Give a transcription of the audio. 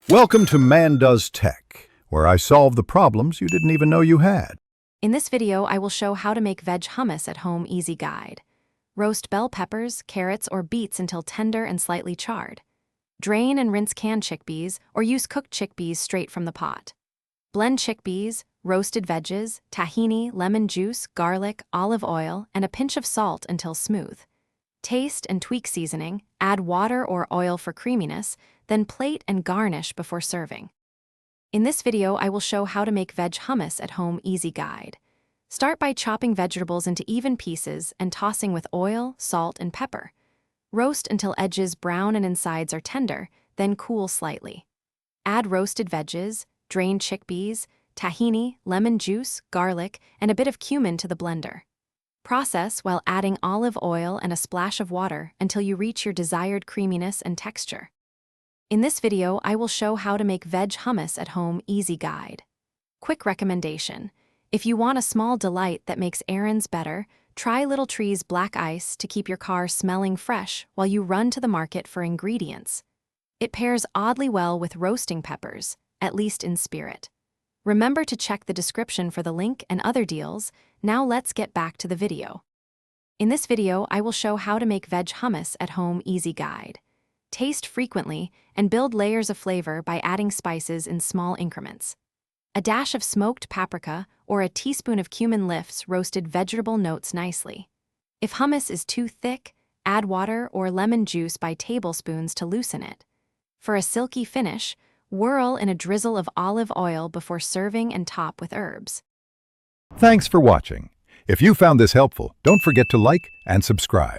Welcome to Man Does Tech, where I solve the problems you didn't even know you had. In this video, I will show how to make veg hummus at home easy guide. Roast bell peppers, carrots, or beets until tender and slightly charred. Drain and rinse canned chickpeas, or use cooked chickpeas straight from the pot. Blend chickpeas, roasted veggies, tahini, lemon juice, garlic, olive oil, and a pinch of salt until smooth. Taste and tweak seasoning, add water or oil for creaminess, then plate and garnish before serving. In this video, I will show how to make veg hummus at home easy guide. Start by chopping vegetables into even pieces and tossing with oil, salt, and pepper. Roast until edges brown and insides are tender, then cool slightly. Add roasted veggies, drained chickpeas, tahini, lemon juice, garlic, and a bit of cumin to the blender. Process while adding olive oil and a splash of water until you reach your desired creaminess and texture. In this video, I will show how to make veg hummus at home easy guide. Quick recommendation: if you want a small delight that makes errands better, try Little Tree's black ice to keep your car smelling fresh while you run to the market for ingredients. It pairs oddly well with roasting peppers, at least in spirit. Remember to check the description for the link and other deals. Now let's get back to the video. In this video, I will show how to make veg hummus at home easy guide. Taste frequently and build layers of flavor by adding spices in small increments. A dash of smoked paprika or a teaspoon of cumin lifts roasted vegetable notes nicely. If hummus is too thick, add water or lemon juice by tablespoons to loosen it. For a silky finish, whirl in a drizzle of olive oil before serving and top with herbs. Thanks for watching. If you found this helpful, don't forget to like and subscribe.